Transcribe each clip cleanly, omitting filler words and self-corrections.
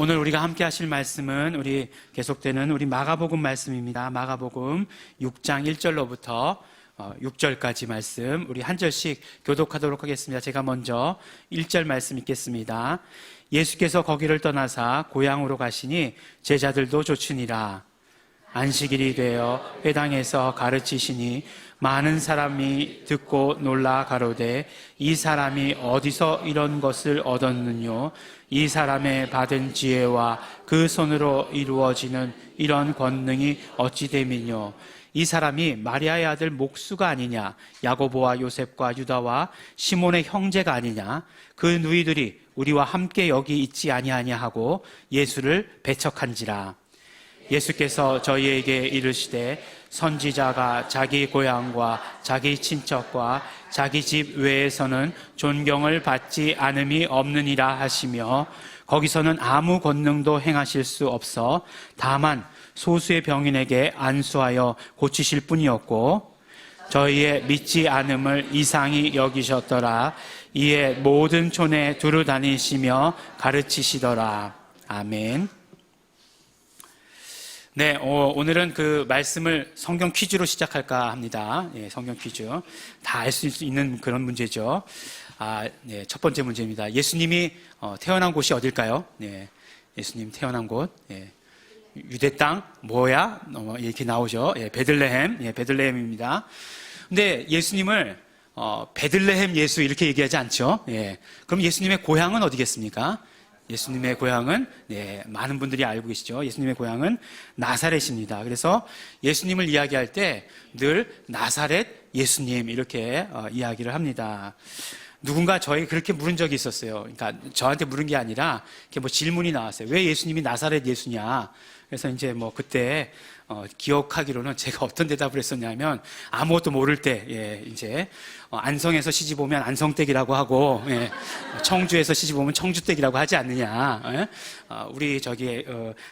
오늘 우리가 함께 하실 말씀은 우리 계속되는 우리 마가복음 말씀입니다. 마가복음 6장 1절로부터 6절까지 말씀 우리 한 절씩 교독하도록 하겠습니다. 제가 먼저 1절 말씀 읽겠습니다. 예수께서 거기를 떠나사 고향으로 가시니 제자들도 좇으니라. 안식일이 되어 회당에서 가르치시니 많은 사람이 듣고 놀라 가로되 이 사람이 어디서 이런 것을 얻었느뇨? 이 사람의 받은 지혜와 그 손으로 이루어지는 이런 권능이 어찌 됨이뇨? 이 사람이 마리아의 아들 목수가 아니냐? 야고보와 요셉과 유다와 시몬의 형제가 아니냐? 그 누이들이 우리와 함께 여기 있지 아니하냐 하고 예수를 배척한지라. 예수께서 저희에게 이르시되 선지자가 자기 고향과 자기 친척과 자기 집 외에서는 존경을 받지 않음이 없느니라 하시며 거기서는 아무 권능도 행하실 수 없어 다만 소수의 병인에게 안수하여 고치실 뿐이었고 저희의 믿지 않음을 이상히 여기셨더라. 이에 모든 촌에 두루 다니시며 가르치시더라. 아멘. 네, 오늘은 그 말씀을 성경 퀴즈로 시작할까 합니다. 예, 성경 퀴즈. 다 알 수 있는 그런 문제죠. 네, 첫 번째 문제입니다. 예수님이 태어난 곳이 어딜까요? 네, 예수님 태어난 곳. 예, 유대 땅, 뭐야? 이렇게 나오죠. 예, 베들레헴. 예, 베들레헴입니다. 근데 예수님을 베들레헴 예수 이렇게 얘기하지 않죠. 예, 그럼 예수님의 고향은 어디겠습니까? 예수님의 고향은 많은 분들이 알고 계시죠. 예수님의 고향은 나사렛입니다. 그래서 예수님을 이야기할 때 늘 나사렛 예수님 이렇게 이야기를 합니다. 누군가 저에게 그렇게 물은 적이 있었어요. 그러니까 저한테 물은 게 아니라 이렇게 뭐 질문이 나왔어요. 왜 예수님이 나사렛 예수냐? 그래서 이제 뭐 그때 기억하기로는 제가 어떤 대답을 했었냐면 아무것도 모를 때 이제 안성에서 시집 오면 안성댁이라고 하고 청주에서 시집 오면 청주댁이라고 하지 않느냐. 우리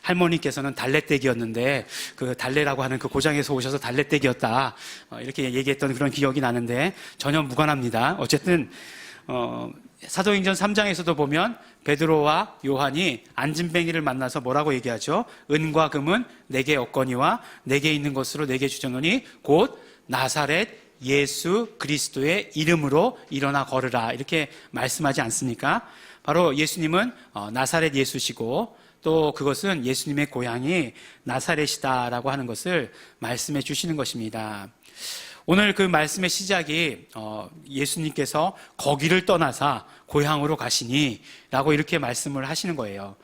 할머니께서는 달래댁이었는데 그 달래라고 하는 그 고장에서 오셔서 달래댁이었다. 이렇게 얘기했던 그런 기억이 나는데 전혀 무관합니다. 어쨌든 사도행전 3장에서도 보면 베드로와 요한이 안진뱅이를 만나서 뭐라고 얘기하죠? 은과 금은 내게 없거니와 내게 있는 것으로 내게 주셨노니 곧 나사렛 예수 그리스도의 이름으로 일어나 걸으라 이렇게 말씀하지 않습니까? 바로 예수님은 나사렛 예수시고 또 그것은 예수님의 고향이 나사렛이다라고 하는 것을 말씀해 주시는 것입니다. 오늘 그 말씀의 시작이 예수님께서 거기를 떠나사 고향으로 가시니 라고 이렇게 말씀을 하시는 거예요.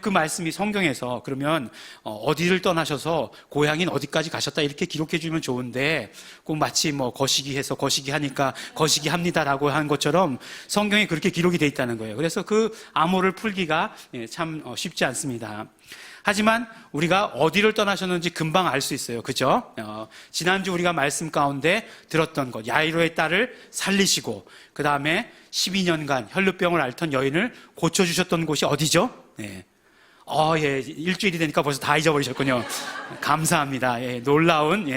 그 말씀이 성경에서 그러면 어디를 떠나셔서 고향인 어디까지 가셨다 이렇게 기록해 주면 좋은데 꼭 마치 뭐 거시기 해서 거시기 하니까 거시기 합니다라고 한 것처럼 성경에 그렇게 기록이 돼 있다는 거예요. 그래서 그 암호를 풀기가 참 쉽지 않습니다. 하지만 우리가 어디를 떠나셨는지 금방 알 수 있어요. 그죠? 지난주 우리가 말씀 가운데 들었던 것, 야이로의 딸을 살리시고 그 다음에 12년간 혈루병을 앓던 여인을 고쳐주셨던 곳이 어디죠? 네. 일주일이 되니까 벌써 다 잊어버리셨군요. 감사합니다. 놀라운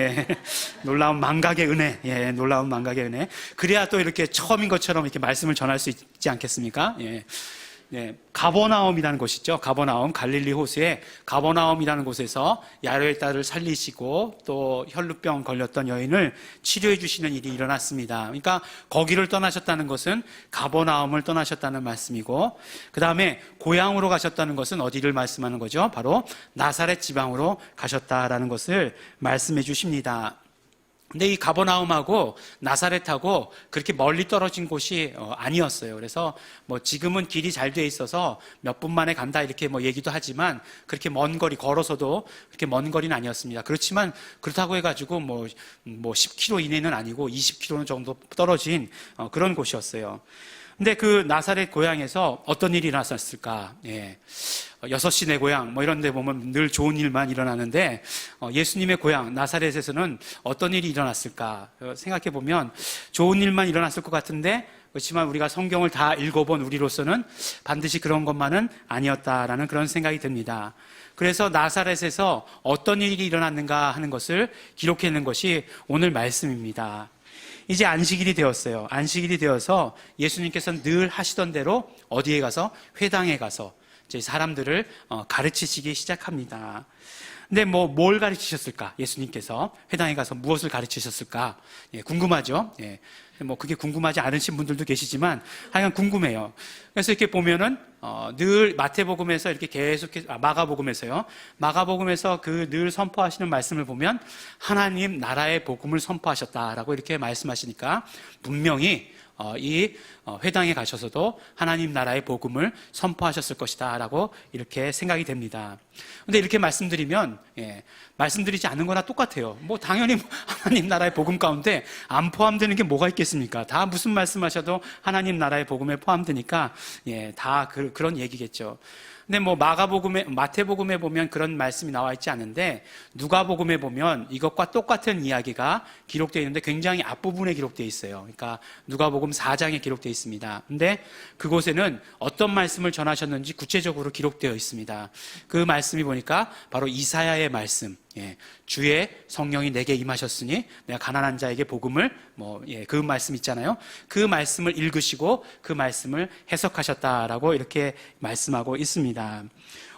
망각의 은혜. 놀라운 망각의 은혜. 그래야 또 이렇게 처음인 것처럼 이렇게 말씀을 전할 수 있지 않겠습니까? 가버나움이라는 곳이죠. 가버나움, 갈릴리 호수의 가버나움이라는 곳에서 야이로의 딸을 살리시고 또 혈루병 걸렸던 여인을 치료해 주시는 일이 일어났습니다. 그러니까 거기를 떠나셨다는 것은 가버나움을 떠나셨다는 말씀이고 그 다음에 고향으로 가셨다는 것은 어디를 말씀하는 거죠? 바로 나사렛 지방으로 가셨다라는 것을 말씀해 주십니다. 근데 이 가버나움하고 나사렛하고 그렇게 멀리 떨어진 곳이 아니었어요. 그래서 뭐 지금은 길이 잘 돼 있어서 몇 분 만에 간다 이렇게 뭐 얘기도 하지만 그렇게 먼 거리 걸어서도 그렇게 먼 거리는 아니었습니다. 그렇지만 그렇다고 해가지고 뭐 10km 이내는 아니고 20km 정도 떨어진 그런 곳이었어요. 근데 그 나사렛 고향에서 어떤 일이 일어났을까? 6시 내 고향 뭐 이런 데 보면 늘 좋은 일만 일어나는데 예수님의 고향 나사렛에서는 어떤 일이 일어났을까 생각해 보면 좋은 일만 일어났을 것 같은데 그렇지만 우리가 성경을 다 읽어본 우리로서는 반드시 그런 것만은 아니었다라는 그런 생각이 듭니다. 그래서 나사렛에서 어떤 일이 일어났는가 하는 것을 기록해 놓은 것이 오늘 말씀입니다. 이제 안식일이 되었어요. 안식일이 되어서 예수님께서는 늘 하시던 대로 어디에 가서 회당에 가서 이제 사람들을 가르치시기 시작합니다. 근데 뭘 가르치셨을까? 예수님께서 회당에 가서 무엇을 가르치셨을까? 예, 궁금하죠? 예. 그게 궁금하지 않으신 분들도 계시지만 하여간 궁금해요. 그래서 이렇게 보면은 늘 마태복음에서 이렇게 계속해서 마가복음에서요. 마가복음에서 그 늘 선포하시는 말씀을 보면 하나님 나라의 복음을 선포하셨다라고 이렇게 말씀하시니까 분명히 이 회당에 가셔서도 하나님 나라의 복음을 선포하셨을 것이다 라고 이렇게 생각이 됩니다. 근데 이렇게 말씀드리면 말씀드리지 않은 거나 똑같아요. 당연히 하나님 나라의 복음 가운데 안 포함되는 게 뭐가 있겠습니까? 다 무슨 말씀하셔도 하나님 나라의 복음에 포함되니까 다 그런 얘기겠죠. 근데 마태복음에 보면 그런 말씀이 나와 있지 않은데 누가복음에 보면 이것과 똑같은 이야기가 기록되어 있는데 굉장히 앞부분에 기록되어 있어요. 그러니까 누가복음 4장에 기록되어 있습니다. 근데 그곳에는 어떤 말씀을 전하셨는지 구체적으로 기록되어 있습니다. 그 말씀이 보니까 바로 이사야의 말씀. 주의 성령이 내게 임하셨으니 내가 가난한 자에게 복음을 그 말씀 있잖아요. 그 말씀을 읽으시고 그 말씀을 해석하셨다라고 이렇게 말씀하고 있습니다.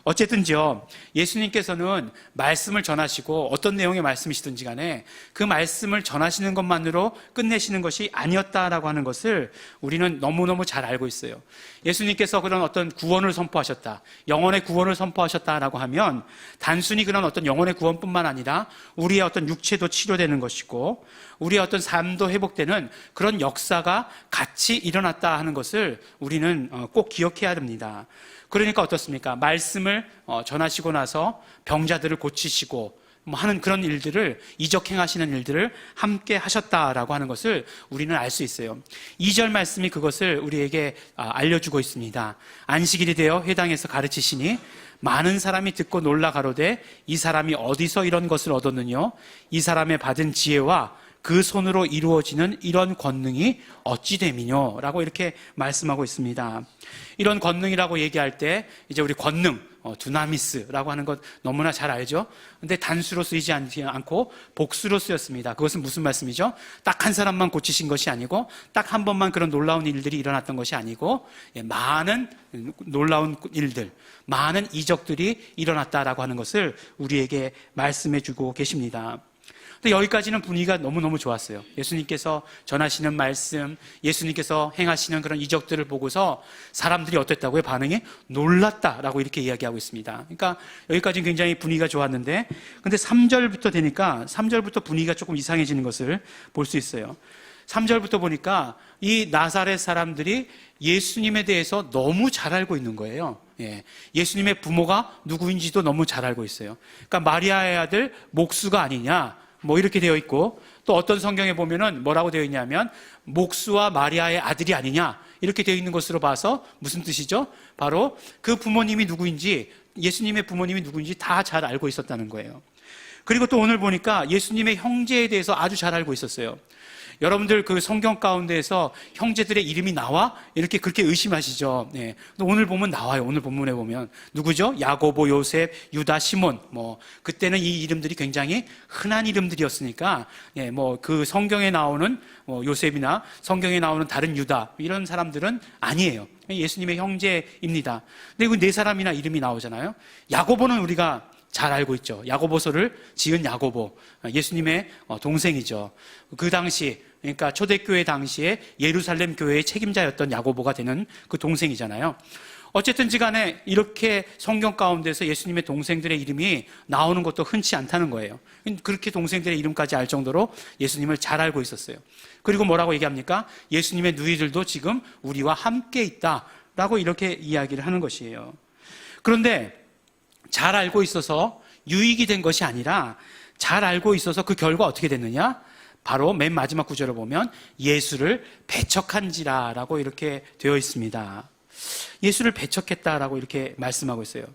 어쨌든지요, 예수님께서는 말씀을 전하시고 어떤 내용의 말씀이시든지 간에 그 말씀을 전하시는 것만으로 끝내시는 것이 아니었다라고 하는 것을 우리는 너무너무 잘 알고 있어요. 예수님께서 그런 어떤 구원을 선포하셨다, 영혼의 구원을 선포하셨다라고 하면 단순히 그런 어떤 영혼의 구원뿐만 아니라 우리의 어떤 육체도 치료되는 것이고 우리의 어떤 삶도 회복되는 그런 역사가 같이 일어났다 하는 것을 우리는 꼭 기억해야 됩니다. 그러니까 어떻습니까? 말씀을 전하시고 나서 병자들을 고치시고 하는 그런 일들을, 이적 행하시는 일들을 함께 하셨다라고 하는 것을 우리는 알 수 있어요. 2절 말씀이 그것을 우리에게 알려주고 있습니다. 안식일이 되어 회당에서 가르치시니 많은 사람이 듣고 놀라 가로되 이 사람이 어디서 이런 것을 얻었느냐? 이 사람의 받은 지혜와 그 손으로 이루어지는 이런 권능이 어찌 됨이뇨? 라고 이렇게 말씀하고 있습니다. 이런 권능이라고 얘기할 때 이제 우리 권능, 두나미스라고 하는 것 너무나 잘 알죠? 근데 단수로 쓰이지 않고 복수로 쓰였습니다. 그것은 무슨 말씀이죠? 딱 한 사람만 고치신 것이 아니고 딱 한 번만 그런 놀라운 일들이 일어났던 것이 아니고 많은 놀라운 일들, 많은 이적들이 일어났다라고 하는 것을 우리에게 말씀해 주고 계십니다. 근데 여기까지는 분위기가 너무너무 좋았어요. 예수님께서 전하시는 말씀, 예수님께서 행하시는 그런 이적들을 보고서 사람들이 어땠다고요? 반응이 놀랐다라고 이렇게 이야기하고 있습니다. 그러니까 여기까지는 굉장히 분위기가 좋았는데 근데 3절부터 되니까 3절부터 분위기가 조금 이상해지는 것을 볼 수 있어요. 3절부터 보니까 이 나사렛 사람들이 예수님에 대해서 너무 잘 알고 있는 거예요. 예수님의 부모가 누구인지도 너무 잘 알고 있어요. 그러니까 마리아의 아들 목수가 아니냐, 이렇게 되어 있고, 또 어떤 성경에 보면은 뭐라고 되어 있냐면 목수와 마리아의 아들이 아니냐 이렇게 되어 있는 것으로 봐서 무슨 뜻이죠? 바로 그 부모님이 누구인지, 예수님의 부모님이 누구인지 다 잘 알고 있었다는 거예요. 그리고 또 오늘 보니까 예수님의 형제에 대해서 아주 잘 알고 있었어요. 여러분들 그 성경 가운데에서 형제들의 이름이 나와? 이렇게 그렇게 의심하시죠. 네. 오늘 보면 나와요. 오늘 본문에 보면. 누구죠? 야고보, 요셉, 유다, 시몬. 그때는 이 이름들이 굉장히 흔한 이름들이었으니까, 그 성경에 나오는 요셉이나 성경에 나오는 다른 유다, 이런 사람들은 아니에요. 예수님의 형제입니다. 근데 그 네 사람이나 이름이 나오잖아요. 야고보는 우리가 잘 알고 있죠. 야고보서를 지은 야고보, 예수님의 동생이죠. 그 당시, 그러니까 초대교회 당시에 예루살렘 교회의 책임자였던 야고보가 되는 그 동생이잖아요. 어쨌든지 간에 이렇게 성경 가운데서 예수님의 동생들의 이름이 나오는 것도 흔치 않다는 거예요. 그렇게 동생들의 이름까지 알 정도로 예수님을 잘 알고 있었어요. 그리고 뭐라고 얘기합니까? 예수님의 누이들도 지금 우리와 함께 있다라고 이렇게 이야기를 하는 것이에요. 그런데 잘 알고 있어서 유익이 된 것이 아니라 잘 알고 있어서 그 결과 어떻게 됐느냐? 바로 맨 마지막 구절을 보면 예수를 배척한지라라고 이렇게 되어 있습니다. 예수를 배척했다라고 이렇게 말씀하고 있어요.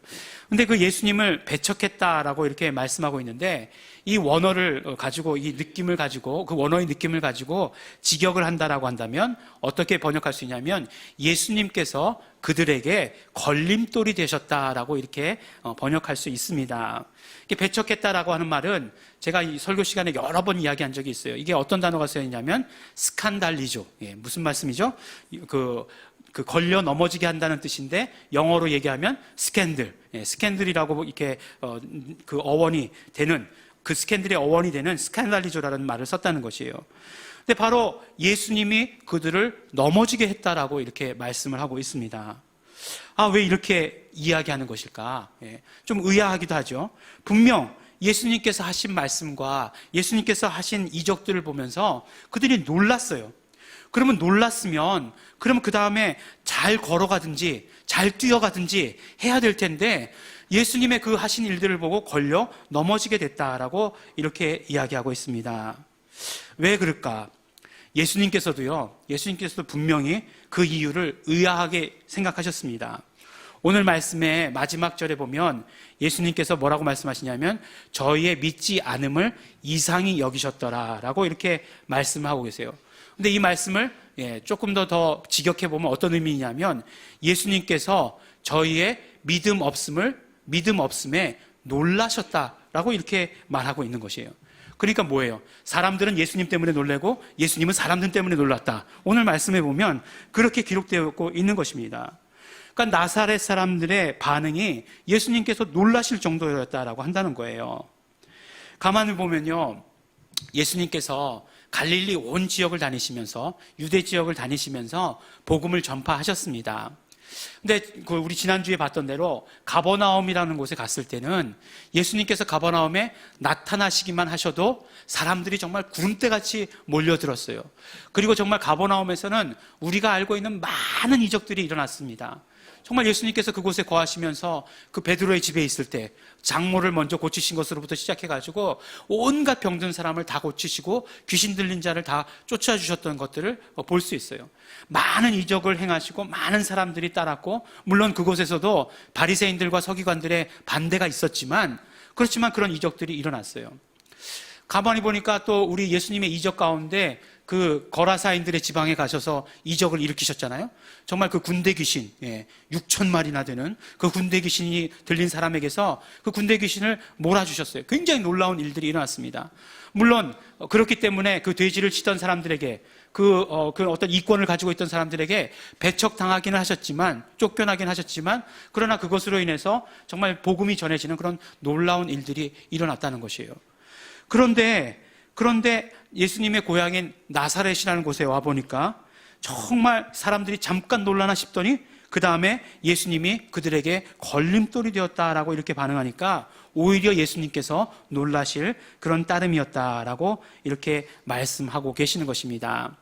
근데 그 예수님을 배척했다라고 이렇게 말씀하고 있는데 이 원어를 가지고, 이 느낌을 가지고, 그 원어의 느낌을 가지고 직역을 한다라고 한다면 어떻게 번역할 수 있냐면 예수님께서 그들에게 걸림돌이 되셨다라고 이렇게 번역할 수 있습니다. 배척했다라고 하는 말은 제가 이 설교 시간에 여러 번 이야기한 적이 있어요. 이게 어떤 단어가 쓰여 있냐면 스칸달리죠. 무슨 말씀이죠? 그 그 걸려 넘어지게 한다는 뜻인데 영어로 얘기하면 스캔들, 스캔들이라고 이렇게 그 어원이 되는, 그 스캔들의 어원이 되는 스캔달리조라는 말을 썼다는 것이에요. 근데 바로 예수님이 그들을 넘어지게 했다라고 이렇게 말씀을 하고 있습니다. 왜 이렇게 이야기하는 것일까? 좀 의아하기도 하죠. 분명 예수님께서 하신 말씀과 예수님께서 하신 이적들을 보면서 그들이 놀랐어요. 그러면 놀랐으면 그러면 그 다음에 잘 걸어가든지 잘 뛰어가든지 해야 될 텐데 예수님의 그 하신 일들을 보고 걸려 넘어지게 됐다라고 이렇게 이야기하고 있습니다. 왜 그럴까? 예수님께서도 분명히 그 이유를 의아하게 생각하셨습니다. 오늘 말씀의 마지막 절에 보면 예수님께서 뭐라고 말씀하시냐면 저희의 믿지 않음을 이상히 여기셨더라라고 이렇게 말씀하고 계세요. 근데 이 말씀을 조금 더 직역해 보면 어떤 의미냐면 예수님께서 저희의 믿음 없음에 놀라셨다라고 이렇게 말하고 있는 것이에요. 그러니까 뭐예요? 사람들은 예수님 때문에 놀래고 예수님은 사람들 때문에 놀랐다. 오늘 말씀에 보면 그렇게 기록되어 있는 것입니다. 그러니까 나사렛 사람들의 반응이 예수님께서 놀라실 정도였다라고 한다는 거예요. 가만히 보면요, 예수님께서 갈릴리 온 지역을 다니시면서 유대 지역을 다니시면서 복음을 전파하셨습니다. 근데 우리 지난주에 봤던 대로 가버나움이라는 곳에 갔을 때는 예수님께서 가버나움에 나타나시기만 하셔도 사람들이 정말 구름대같이 몰려들었어요. 그리고 정말 가버나움에서는 우리가 알고 있는 많은 이적들이 일어났습니다. 정말 예수님께서 그곳에 거하시면서 그 베드로의 집에 있을 때 장모를 먼저 고치신 것으로부터 시작해가지고 온갖 병든 사람을 다 고치시고 귀신 들린 자를 다 쫓아주셨던 것들을 볼 수 있어요. 많은 이적을 행하시고 많은 사람들이 따랐고, 물론 그곳에서도 바리새인들과 서기관들의 반대가 있었지만, 그렇지만 그런 이적들이 일어났어요. 가만히 보니까 또 우리 예수님의 이적 가운데 그 거라사인들의 지방에 가셔서 이적을 일으키셨잖아요. 정말 그 군대 귀신, 6,000마리나 되는 그 군대 귀신이 들린 사람에게서 그 군대 귀신을 몰아주셨어요. 굉장히 놀라운 일들이 일어났습니다. 물론 그렇기 때문에 그 돼지를 치던 사람들에게 그 어떤 이권을 가지고 있던 사람들에게 배척당하기는 하셨지만, 쫓겨나긴 하셨지만, 그러나 그것으로 인해서 정말 복음이 전해지는 그런 놀라운 일들이 일어났다는 것이에요. 그런데 예수님의 고향인 나사렛이라는 곳에 와보니까 정말 사람들이 잠깐 놀라나 싶더니 그 다음에 예수님이 그들에게 걸림돌이 되었다라고 이렇게 반응하니까 오히려 예수님께서 놀라실 그런 따름이었다라고 이렇게 말씀하고 계시는 것입니다.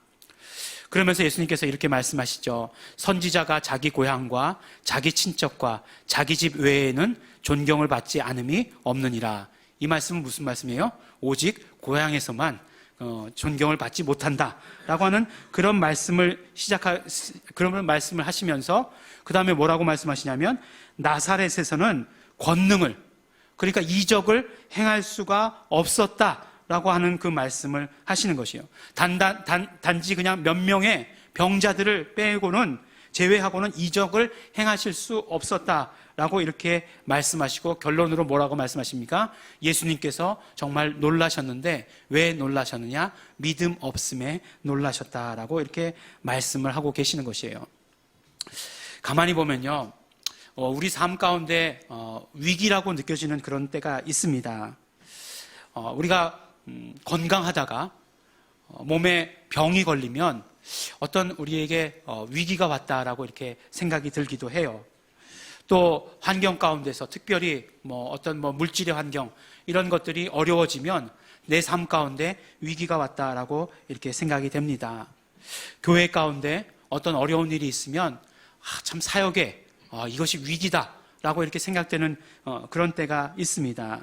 그러면서 예수님께서 이렇게 말씀하시죠. 선지자가 자기 고향과 자기 친척과 자기 집 외에는 존경을 받지 않음이 없느니라. 이 말씀은 무슨 말씀이에요? 오직 고향에서만 존경을 받지 못한다라고 하는 그런 말씀을 하시면서 그 다음에 뭐라고 말씀하시냐면 나사렛에서는 권능을, 그러니까 이적을 행할 수가 없었다라고 하는 그 말씀을 하시는 것이에요. 단지 그냥 몇 명의 병자들을 제외하고는 이적을 행하실 수 없었다라고 이렇게 말씀하시고 결론으로 뭐라고 말씀하십니까? 예수님께서 정말 놀라셨는데 왜 놀라셨느냐? 믿음 없음에 놀라셨다라고 이렇게 말씀을 하고 계시는 것이에요. 가만히 보면요, 우리 삶 가운데 위기라고 느껴지는 그런 때가 있습니다. 우리가 건강하다가 몸에 병이 걸리면 어떤 우리에게 위기가 왔다라고 이렇게 생각이 들기도 해요. 또 환경 가운데서 특별히 어떤 물질의 환경 이런 것들이 어려워지면 내 삶 가운데 위기가 왔다라고 이렇게 생각이 됩니다. 교회 가운데 어떤 어려운 일이 있으면 참 사역에 이것이 위기다라고 이렇게 생각되는 그런 때가 있습니다.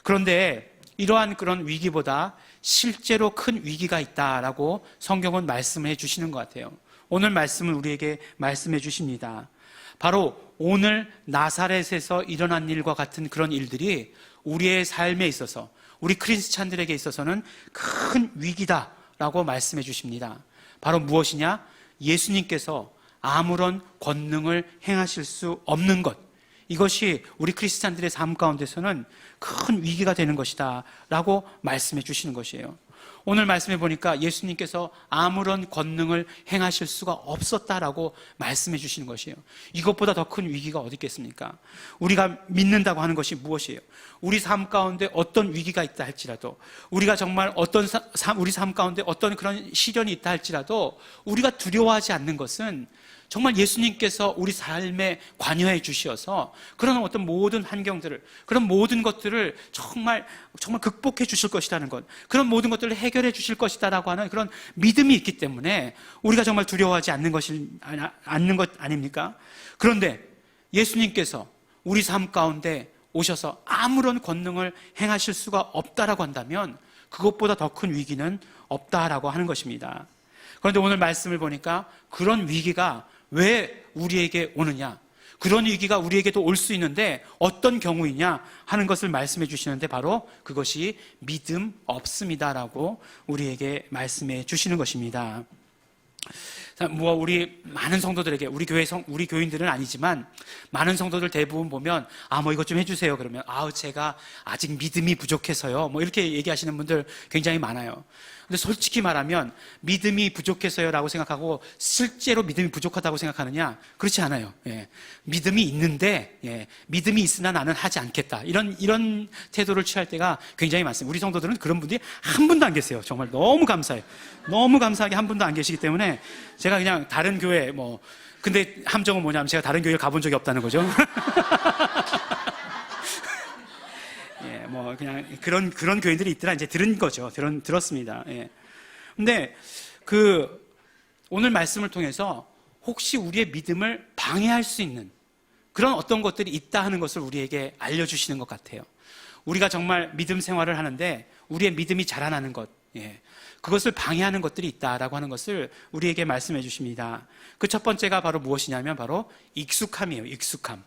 그런데 이러한 그런 위기보다 실제로 큰 위기가 있다라고 성경은 말씀해 주시는 것 같아요. 오늘 말씀을 우리에게 말씀해 주십니다. 바로 오늘 나사렛에서 일어난 일과 같은 그런 일들이 우리의 삶에 있어서, 우리 크리스찬들에게 있어서는 큰 위기다라고 말씀해 주십니다. 바로 무엇이냐? 예수님께서 아무런 권능을 행하실 수 없는 것, 이것이 우리 크리스찬들의 삶 가운데서는 큰 위기가 되는 것이다 라고 말씀해 주시는 것이에요. 오늘 말씀해 보니까 예수님께서 아무런 권능을 행하실 수가 없었다라고 말씀해 주시는 것이에요. 이것보다 더 큰 위기가 어디 있겠습니까? 우리가 믿는다고 하는 것이 무엇이에요? 우리 삶 가운데 어떤 위기가 있다 할지라도, 우리가 정말 우리 삶 가운데 어떤 그런 시련이 있다 할지라도 우리가 두려워하지 않는 것은 정말 예수님께서 우리 삶에 관여해 주셔서 그런 어떤 모든 환경들을, 그런 모든 것들을 정말 극복해 주실 것이라는 것, 그런 모든 것들을 해결해 주실 것이다라고 하는 그런 믿음이 있기 때문에 우리가 정말 두려워하지 않는 것 아닙니까? 그런데 예수님께서 우리 삶 가운데 오셔서 아무런 권능을 행하실 수가 없다라고 한다면 그것보다 더 큰 위기는 없다라고 하는 것입니다. 그런데 오늘 말씀을 보니까 그런 위기가 왜 우리에게 오느냐, 그런 위기가 우리에게도 올 수 있는데 어떤 경우이냐 하는 것을 말씀해 주시는데 바로 그것이 믿음 없음이다라고 우리에게 말씀해 주시는 것입니다. 우리 많은 성도들에게, 우리 교인들은 아니지만 많은 성도들 대부분 보면 이것 좀 해주세요 그러면 제가 아직 믿음이 부족해서요 이렇게 얘기하시는 분들 굉장히 많아요. 근데 솔직히 말하면 믿음이 부족해서요라고 생각하고 실제로 믿음이 부족하다고 생각하느냐? 그렇지 않아요. 믿음이 있는데 믿음이 있으나 나는 하지 않겠다 이런 태도를 취할 때가 굉장히 많습니다. 우리 성도들은 그런 분들이 한 분도 안 계세요. 정말 너무 감사해요. 너무 감사하게 한 분도 안 계시기 때문에 제가 그냥 다른 교회 근데 함정은 뭐냐면 제가 다른 교회를 가본 적이 없다는 거죠. 그냥 그런 교인들이 있더라 이제 들은 거죠. 들었습니다. 근데 오늘 말씀을 통해서 혹시 우리의 믿음을 방해할 수 있는 그런 어떤 것들이 있다 하는 것을 우리에게 알려주시는 것 같아요. 우리가 정말 믿음 생활을 하는데 우리의 믿음이 자라나는 것, 그것을 방해하는 것들이 있다라고 하는 것을 우리에게 말씀해 주십니다. 그 첫 번째가 바로 무엇이냐면 바로 익숙함이에요. 익숙한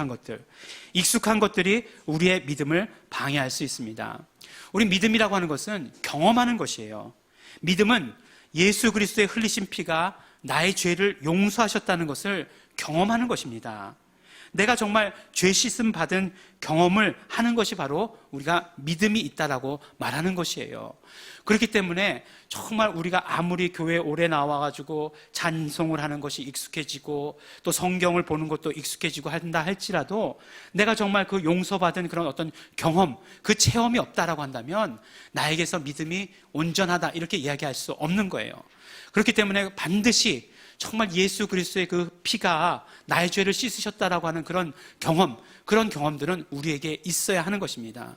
것들. 익숙한 것들이 우리의 믿음을 방해할 수 있습니다. 우리 믿음이라고 하는 것은 경험하는 것이에요. 믿음은 예수 그리스도의 흘리신 피가 나의 죄를 용서하셨다는 것을 경험하는 것입니다. 내가 정말 죄 씻음 받은 경험을 하는 것이 바로 우리가 믿음이 있다라고 말하는 것이에요. 그렇기 때문에 정말 우리가 아무리 교회에 오래 나와가지고 찬송을 하는 것이 익숙해지고 또 성경을 보는 것도 익숙해지고 한다 할지라도 내가 정말 그 용서받은 그런 어떤 경험, 그 체험이 없다라고 한다면 나에게서 믿음이 온전하다 이렇게 이야기할 수 없는 거예요. 그렇기 때문에 반드시 정말 예수 그리스도의 그 피가 나의 죄를 씻으셨다라고 하는 그런 경험들은 우리에게 있어야 하는 것입니다.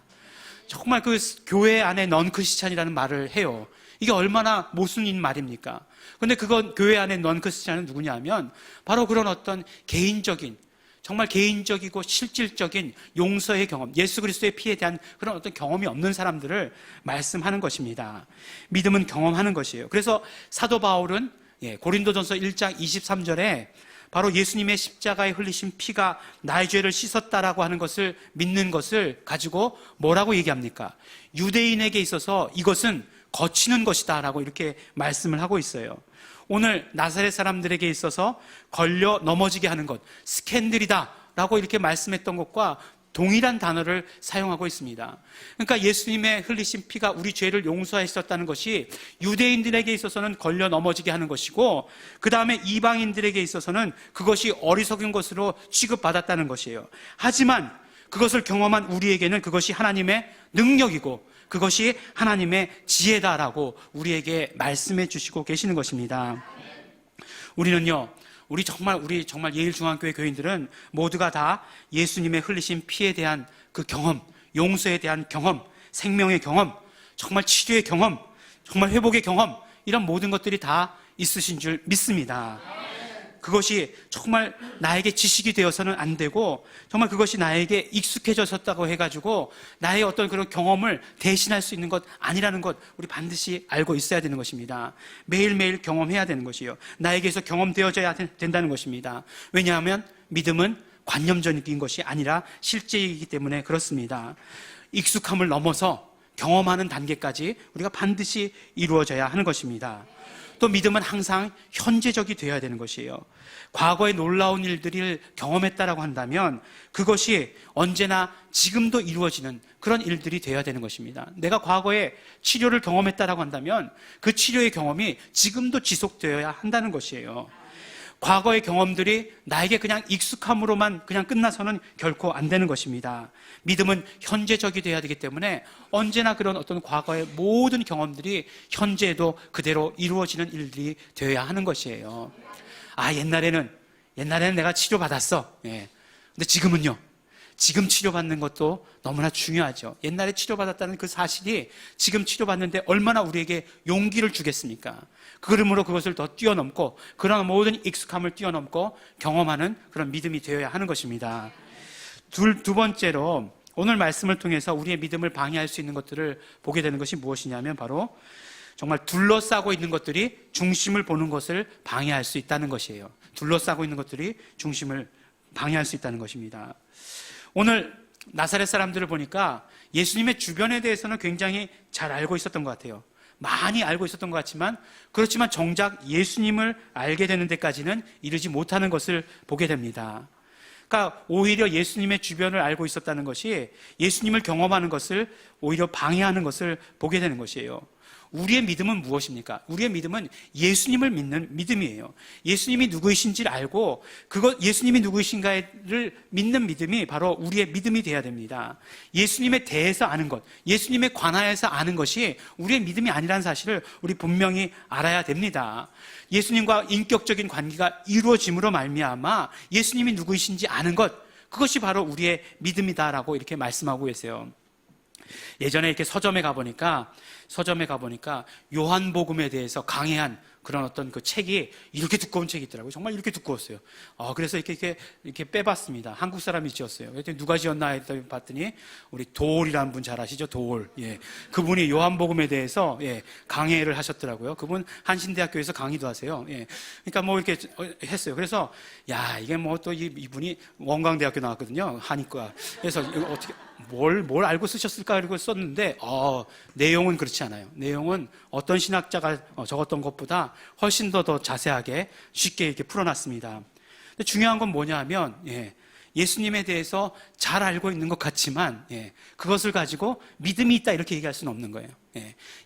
정말 그 교회 안에 넌 크리스찬이라는 말을 해요. 이게 얼마나 모순인 말입니까? 근데 그건 교회 안에 넌 크리스찬은 누구냐 하면 바로 그런 어떤 개인적인, 정말 개인적이고 실질적인 용서의 경험, 예수 그리스도의 피에 대한 그런 어떤 경험이 없는 사람들을 말씀하는 것입니다. 믿음은 경험하는 것이에요. 그래서 사도 바울은 고린도전서 1장 23절에 바로 예수님의 십자가에 흘리신 피가 나의 죄를 씻었다라고 하는 것을 믿는 것을 가지고 뭐라고 얘기합니까? 유대인에게 있어서 이것은 거치는 것이다 라고 이렇게 말씀을 하고 있어요. 오늘 나사렛 사람들에게 있어서 걸려 넘어지게 하는 것, 스캔들이다 라고 이렇게 말씀했던 것과 동일한 단어를 사용하고 있습니다. 그러니까 예수님의 흘리신 피가 우리 죄를 용서하셨다는 것이 유대인들에게 있어서는 걸려 넘어지게 하는 것이고 그 다음에 이방인들에게 있어서는 그것이 어리석은 것으로 취급받았다는 것이에요. 하지만 그것을 경험한 우리에게는 그것이 하나님의 능력이고 그것이 하나님의 지혜다라고 우리에게 말씀해 주시고 계시는 것입니다. 우리 정말 예일중앙교회 교인들은 모두가 다 예수님의 흘리신 피에 대한 그 경험, 용서에 대한 경험, 생명의 경험, 정말 치료의 경험, 정말 회복의 경험, 이런 모든 것들이 다 있으신 줄 믿습니다. 그것이 정말 나에게 지식이 되어서는 안 되고 정말 그것이 나에게 익숙해졌다고 해가지고 나의 어떤 그런 경험을 대신할 수 있는 것 아니라는 것 우리 반드시 알고 있어야 되는 것입니다. 매일매일 경험해야 되는 것이요, 나에게서 경험되어져야 된다는 것입니다. 왜냐하면 믿음은 관념적인 것이 아니라 실제이기 때문에 그렇습니다. 익숙함을 넘어서 경험하는 단계까지 우리가 반드시 이루어져야 하는 것입니다. 또 믿음은 항상 현재적이 되어야 되는 것이에요. 과거에 놀라운 일들을 경험했다라고 한다면 그것이 언제나 지금도 이루어지는 그런 일들이 되어야 되는 것입니다. 내가 과거에 치료를 경험했다라고 한다면 그 치료의 경험이 지금도 지속되어야 한다는 것이에요. 과거의 경험들이 나에게 그냥 익숙함으로만 그냥 끝나서는 결코 안 되는 것입니다. 믿음은 현재적이 되어야 되기 때문에 언제나 그런 어떤 과거의 모든 경험들이 현재에도 그대로 이루어지는 일들이 되어야 하는 것이에요. 옛날에는 내가 치료받았어. 예. 근데 지금은요. 지금 치료받는 것도 너무나 중요하죠. 옛날에 치료받았다는 그 사실이 지금 치료받는데 얼마나 우리에게 용기를 주겠습니까? 그러므로 그것을 더 뛰어넘고 그런 모든 익숙함을 뛰어넘고 경험하는 그런 믿음이 되어야 하는 것입니다. 두 번째로 오늘 말씀을 통해서 우리의 믿음을 방해할 수 있는 것들을 보게 되는 것이 무엇이냐면 바로 정말 둘러싸고 있는 것들이 중심을 보는 것을 방해할 수 있다는 것이에요. 둘러싸고 있는 것들이 중심을 방해할 수 있다는 것입니다. 오늘 나사렛 사람들을 보니까 예수님의 주변에 대해서는 굉장히 잘 알고 있었던 것 같아요. 많이 알고 있었던 것 같지만 그렇지만 정작 예수님을 알게 되는 데까지는 이르지 못하는 것을 보게 됩니다. 그러니까 오히려 예수님의 주변을 알고 있었다는 것이 예수님을 경험하는 것을 오히려 방해하는 것을 보게 되는 것이에요. 우리의 믿음은 무엇입니까? 우리의 믿음은 예수님을 믿는 믿음이에요. 예수님이 누구이신지를 알고 예수님이 누구이신가를 믿는 믿음이 바로 우리의 믿음이 되어야 됩니다. 예수님에 대해서 아는 것, 예수님에 관하여서 아는 것이 우리의 믿음이 아니라는 사실을 우리 분명히 알아야 됩니다. 예수님과 인격적인 관계가 이루어짐으로 말미암아 예수님이 누구이신지 아는 것, 그것이 바로 우리의 믿음이다라고 이렇게 말씀하고 계세요. 예전에 이렇게 서점에 가보니까 요한복음에 대해서 강해한 그런 어떤 그 책이 이렇게 두꺼운 책이 있더라고요. 정말 이렇게 두꺼웠어요. 그래서 이렇게 빼봤습니다. 한국 사람이 지었어요. 그랬더니 누가 지었나 했더니 봤더니 우리 도올이라는 분 잘 아시죠? 도올. 예. 그분이 요한복음에 대해서 강해를 하셨더라고요. 그분 한신대학교에서 강의도 하세요. 예. 그러니까 뭐 이렇게 했어요. 그래서 이게 뭐 또 이분이 원광대학교 나왔거든요. 한의과. 그래서 이거 어떻게 뭘 알고 쓰셨을까 그리고 썼는데 내용은 그렇지 않아요. 내용은 어떤 신학자가 적었던 것보다 훨씬 더 자세하게 쉽게 이렇게 풀어놨습니다. 근데 중요한 건 뭐냐 하면 예수님에 대해서 잘 알고 있는 것 같지만 그것을 가지고 믿음이 있다 이렇게 얘기할 수는 없는 거예요.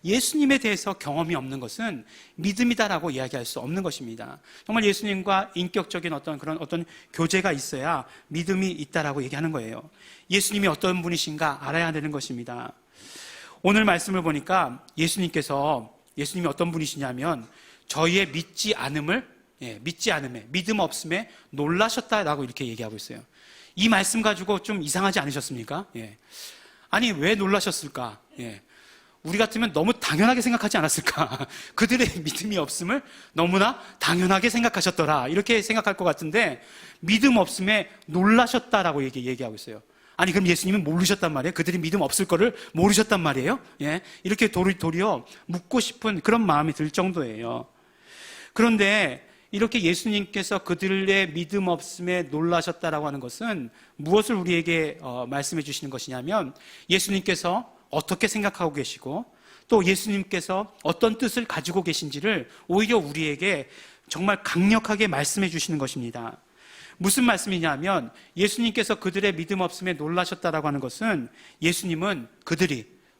예수님에 대해서 경험이 없는 것은 믿음이다라고 이야기할 수 없는 것입니다. 정말 예수님과 인격적인 어떤 교제가 있어야 믿음이 있다라고 얘기하는 거예요. 예수님이 어떤 분이신가 알아야 되는 것입니다. 오늘 말씀을 보니까 예수님이 어떤 분이시냐면 저희의 믿지 않음에 믿음 없음에 놀라셨다라고 이렇게 얘기하고 있어요. 이 말씀 가지고 좀 이상하지 않으셨습니까? 아니 왜 놀라셨을까? 우리 같으면 너무 당연하게 생각하지 않았을까? 그들의 믿음이 없음을 너무나 당연하게 생각하셨더라 이렇게 생각할 것 같은데 믿음 없음에 놀라셨다라고 얘기하고 있어요. 아니 그럼 예수님은 모르셨단 말이에요? 그들이 믿음 없을 거를 모르셨단 말이에요? 이렇게 도리어 묻고 싶은 그런 마음이 들 정도예요. 그런데 이렇게 예수님께서 그들의 믿음 없음에 놀라셨다라고 하는 것은 무엇을 우리에게 말씀해 주시는 것이냐면 예수님께서 어떻게 생각하고 계시고 또 예수님께서 어떤 뜻을 가지고 계신지를 오히려 우리에게 정말 강력하게 말씀해 주시는 것입니다. 무슨 말씀이냐면 예수님께서 그들의 믿음 없음에 놀라셨다라고 하는 것은 예수님은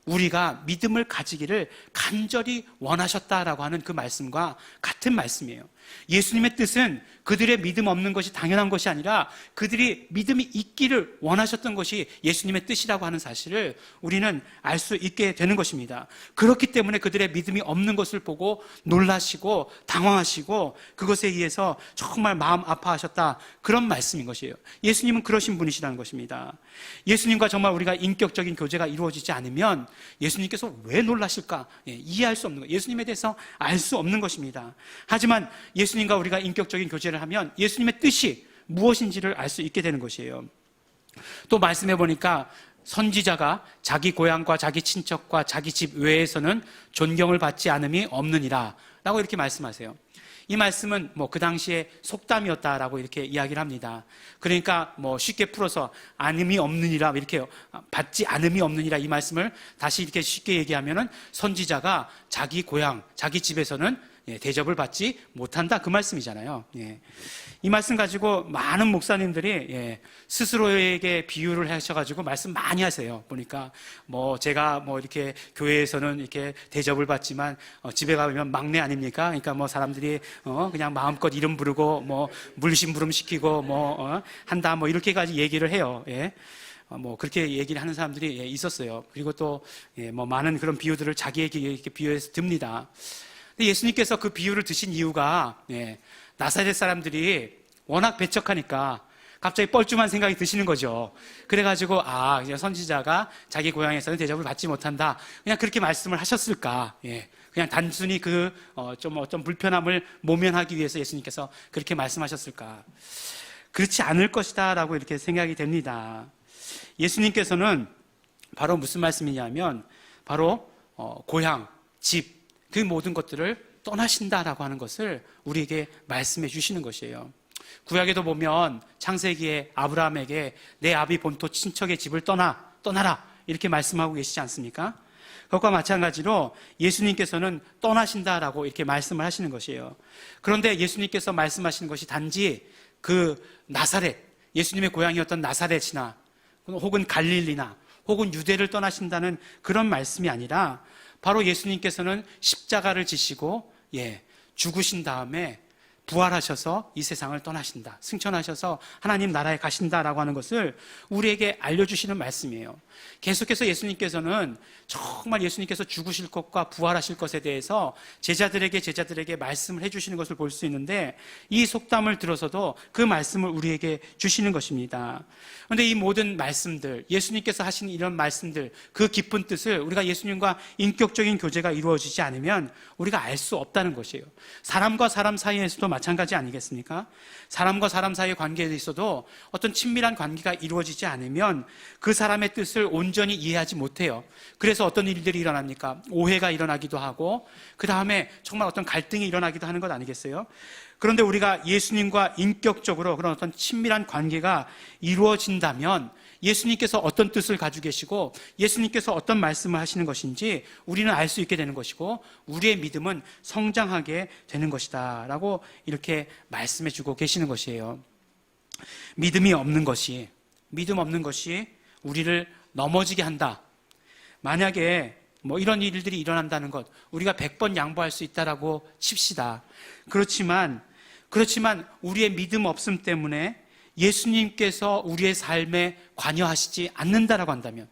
우리가 믿음을 가지기를 간절히 원하셨다라고 하는 그 말씀과 같은 말씀이에요. 예수님의 뜻은 그들의 믿음 없는 것이 당연한 것이 아니라 그들이 믿음이 있기를 원하셨던 것이 예수님의 뜻이라고 하는 사실을 우리는 알 수 있게 되는 것입니다. 그렇기 때문에 그들의 믿음이 없는 것을 보고 놀라시고 당황하시고 그것에 의해서 정말 마음 아파하셨다 그런 말씀인 것이에요. 예수님은 그러신 분이시라는 것입니다. 예수님과 정말 우리가 인격적인 교제가 이루어지지 않으면 예수님께서 왜 놀라실까? 이해할 수 없는 거예요. 예수님에 대해서 알 수 없는 것입니다. 하지만 예수님과 우리가 인격적인 교제를 하면 예수님의 뜻이 무엇인지를 알 수 있게 되는 것이에요. 또 말씀해 보니까 선지자가 자기 고향과 자기 친척과 자기 집 외에서는 존경을 받지 않음이 없느니라 라고 이렇게 말씀하세요. 이 말씀은 그 당시에 속담이었다라고 이렇게 이야기를 합니다. 그러니까 쉽게 풀어서 않음이 없느니라 이렇게 받지 않음이 없느니라 이 말씀을 다시 이렇게 쉽게 얘기하면은 선지자가 자기 고향, 자기 집에서는 대접을 받지 못한다, 그 말씀이잖아요. 이 말씀 가지고 많은 목사님들이 스스로에게 비유를 하셔가지고 말씀 많이 하세요. 보니까 제가 이렇게 교회에서는 이렇게 대접을 받지만 집에 가면 막내 아닙니까? 그러니까 사람들이 그냥 마음껏 이름 부르고 물심부름 시키고 한다 이렇게 가지고 얘기를 해요. 그렇게 얘기를 하는 사람들이 있었어요. 그리고 또 많은 그런 비유들을 자기에게 이렇게 비유해서 듭니다. 근데 예수님께서 그 비유를 드신 이유가 나사렛 사람들이 워낙 배척하니까 갑자기 뻘쭘한 생각이 드시는 거죠. 그래가지고 선지자가 자기 고향에서는 대접을 받지 못한다, 그냥 그렇게 말씀을 하셨을까? 그냥 단순히 좀 어떤 불편함을 모면하기 위해서 예수님께서 그렇게 말씀하셨을까? 그렇지 않을 것이다 라고 이렇게 생각이 됩니다. 예수님께서는 바로 무슨 말씀이냐면 바로 고향, 집, 그 모든 것들을 떠나신다라고 하는 것을 우리에게 말씀해 주시는 것이에요. 구약에도 보면 창세기에 아브라함에게 내 아비 본토 친척의 집을 떠나라 이렇게 말씀하고 계시지 않습니까? 그것과 마찬가지로 예수님께서는 떠나신다라고 이렇게 말씀을 하시는 것이에요. 그런데 예수님께서 말씀하시는 것이 단지 그 나사렛, 예수님의 고향이었던 나사렛이나 혹은 갈릴리나 혹은 유대를 떠나신다는 그런 말씀이 아니라 바로 예수님께서는 십자가를 지시고 죽으신 다음에 부활하셔서 이 세상을 떠나신다, 승천하셔서 하나님 나라에 가신다라고 하는 것을 우리에게 알려주시는 말씀이에요. 계속해서 예수님께서는 정말 예수님께서 죽으실 것과 부활하실 것에 대해서 제자들에게 말씀을 해주시는 것을 볼 수 있는데, 이 속담을 들어서도 그 말씀을 우리에게 주시는 것입니다. 그런데 이 모든 말씀들, 예수님께서 하신 이런 말씀들, 그 깊은 뜻을 우리가 예수님과 인격적인 교제가 이루어지지 않으면 우리가 알 수 없다는 것이에요. 사람과 사람 사이에서도 마찬가지 아니겠습니까? 사람과 사람 사이의 관계에 있어도 어떤 친밀한 관계가 이루어지지 않으면 그 사람의 뜻을 온전히 이해하지 못해요. 그래서 어떤 일들이 일어납니까? 오해가 일어나기도 하고, 그 다음에 정말 어떤 갈등이 일어나기도 하는 것 아니겠어요? 그런데 우리가 예수님과 인격적으로 그런 어떤 친밀한 관계가 이루어진다면 예수님께서 어떤 뜻을 가지고 계시고 예수님께서 어떤 말씀을 하시는 것인지 우리는 알 수 있게 되는 것이고, 우리의 믿음은 성장하게 되는 것이다 라고 이렇게 말씀해 주고 계시는 것이에요. 믿음 없는 것이 우리를 넘어지게 한다. 만약에 이런 일들이 일어난다는 것, 우리가 100번 양보할 수 있다라고 칩시다. 그렇지만 우리의 믿음 없음 때문에 예수님께서 우리의 삶에 관여하시지 않는다라고 한다면,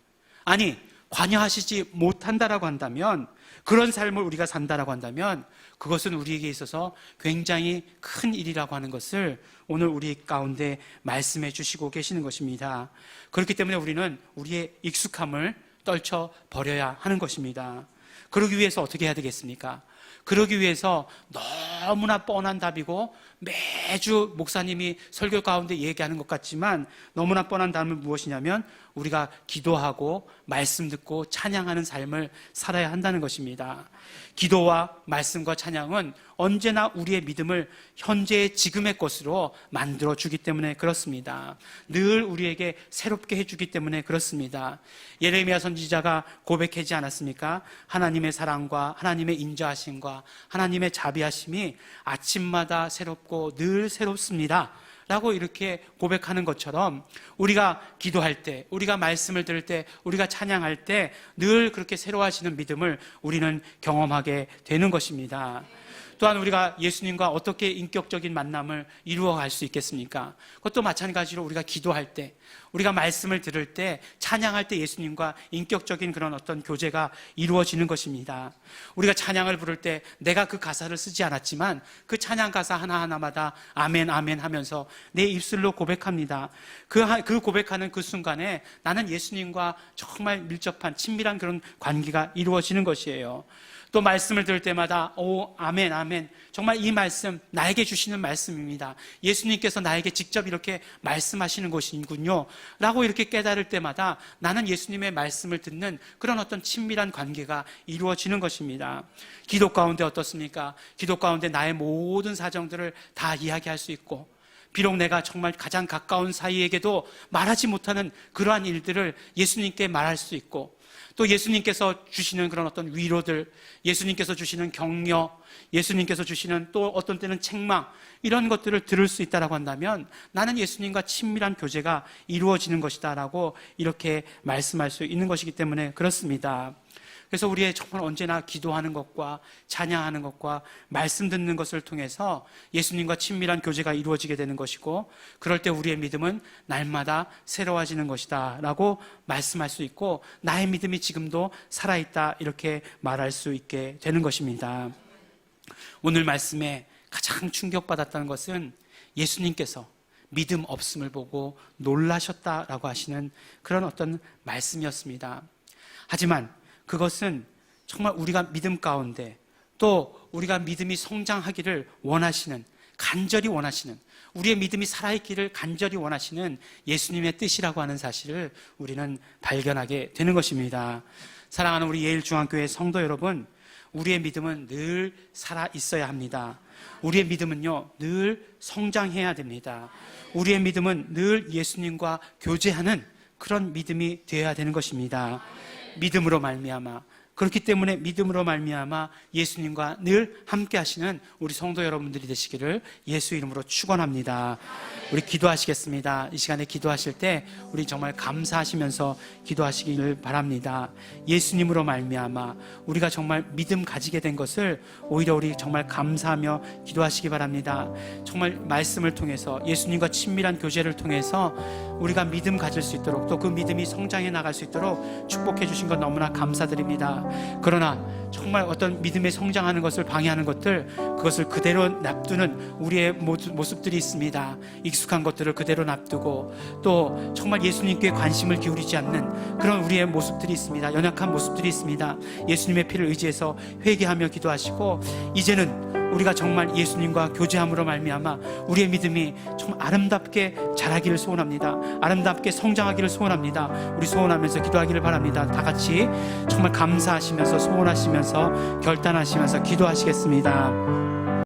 관여하시지 못한다라고 한다면, 그런 삶을 우리가 산다라고 한다면 그것은 우리에게 있어서 굉장히 큰 일이라고 하는 것을 오늘 우리 가운데 말씀해 주시고 계시는 것입니다. 그렇기 때문에 우리는 우리의 익숙함을 떨쳐버려야 하는 것입니다. 그러기 위해서 어떻게 해야 되겠습니까? 그러기 위해서 너무나 뻔한 답이고 매주 목사님이 설교 가운데 얘기하는 것 같지만 너무나 뻔한 답은 무엇이냐면 우리가 기도하고 말씀 듣고 찬양하는 삶을 살아야 한다는 것입니다. 기도와 말씀과 찬양은 언제나 우리의 믿음을 현재의 지금의 것으로 만들어주기 때문에 그렇습니다. 늘 우리에게 새롭게 해주기 때문에 그렇습니다. 예레미야 선지자가 고백하지 않았습니까? 하나님의 사랑과 하나님의 인자하심과 하나님의 자비하심이 아침마다 새롭고 늘 새롭습니다 라고 이렇게 고백하는 것처럼 우리가 기도할 때, 우리가 말씀을 들을 때, 우리가 찬양할 때 늘 그렇게 새로워지는 믿음을 우리는 경험하게 되는 것입니다. 또한 우리가 예수님과 어떻게 인격적인 만남을 이루어갈 수 있겠습니까? 그것도 마찬가지로 우리가 기도할 때, 우리가 말씀을 들을 때, 찬양할 때 예수님과 인격적인 그런 어떤 교제가 이루어지는 것입니다. 우리가 찬양을 부를 때 내가 그 가사를 쓰지 않았지만 그 찬양 가사 하나하나마다 아멘 아멘 하면서 내 입술로 고백합니다. 그 고백하는 그 순간에 나는 예수님과 정말 밀접한 친밀한 그런 관계가 이루어지는 것이에요. 또 말씀을 들을 때마다 아멘 아멘, 정말 이 말씀 나에게 주시는 말씀입니다. 예수님께서 나에게 직접 이렇게 말씀하시는 것이군요 라고 이렇게 깨달을 때마다 나는 예수님의 말씀을 듣는 그런 어떤 친밀한 관계가 이루어지는 것입니다. 기도 가운데 어떻습니까? 기도 가운데 나의 모든 사정들을 다 이야기할 수 있고, 비록 내가 정말 가장 가까운 사이에게도 말하지 못하는 그러한 일들을 예수님께 말할 수 있고, 또 예수님께서 주시는 그런 어떤 위로들, 예수님께서 주시는 격려, 예수님께서 주시는 또 어떤 때는 책망, 이런 것들을 들을 수 있다라고 한다면 나는 예수님과 친밀한 교제가 이루어지는 것이다 라고 이렇게 말씀할 수 있는 것이기 때문에 그렇습니다. 그래서 우리의 정말 언제나 기도하는 것과 찬양하는 것과 말씀 듣는 것을 통해서 예수님과 친밀한 교제가 이루어지게 되는 것이고, 그럴 때 우리의 믿음은 날마다 새로워지는 것이다 라고 말씀할 수 있고, 나의 믿음이 지금도 살아있다 이렇게 말할 수 있게 되는 것입니다. 오늘 말씀에 가장 충격받았다는 것은 예수님께서 믿음 없음을 보고 놀라셨다라고 하시는 그런 어떤 말씀이었습니다. 하지만 그것은 정말 우리가 믿음 가운데, 또 우리가 믿음이 성장하기를 원하시는, 간절히 원하시는, 우리의 믿음이 살아있기를 간절히 원하시는 예수님의 뜻이라고 하는 사실을 우리는 발견하게 되는 것입니다. 사랑하는 우리 예일중앙교회 성도 여러분, 우리의 믿음은 늘 살아있어야 합니다. 우리의 믿음은요, 늘 성장해야 됩니다. 우리의 믿음은 늘 예수님과 교제하는 그런 믿음이 되어야 되는 것입니다. 믿음으로 말미암아, 그렇기 때문에 믿음으로 말미암아 예수님과 늘 함께 하시는 우리 성도 여러분들이 되시기를 예수 이름으로 축원합니다. 우리 기도하시겠습니다. 이 시간에 기도하실 때 우리 정말 감사하시면서 기도하시기를 바랍니다. 예수님으로 말미암아 우리가 정말 믿음 가지게 된 것을 오히려 우리 정말 감사하며 기도하시기 바랍니다. 정말 말씀을 통해서, 예수님과 친밀한 교제를 통해서 우리가 믿음 가질 수 있도록, 또 그 믿음이 성장해 나갈 수 있도록 축복해 주신 것 너무나 감사드립니다. 그러나 정말 어떤 믿음에 성장하는 것을 방해하는 것들, 그것을 그대로 놔두는 우리의 모습들이 있습니다. 익숙한 것들을 그대로 놔두고, 또 정말 예수님께 관심을 기울이지 않는 그런 우리의 모습들이 있습니다. 연약한 모습들이 있습니다. 예수님의 피를 의지해서 회개하며 기도하시고, 이제는 우리가 정말 예수님과 교제함으로 말미암아 우리의 믿음이 정말 아름답게 자라기를 소원합니다. 아름답게 성장하기를 소원합니다. 우리 소원하면서 기도하기를 바랍니다. 다 같이 정말 감사하시면서, 소원하시면서, 결단하시면서 기도하시겠습니다.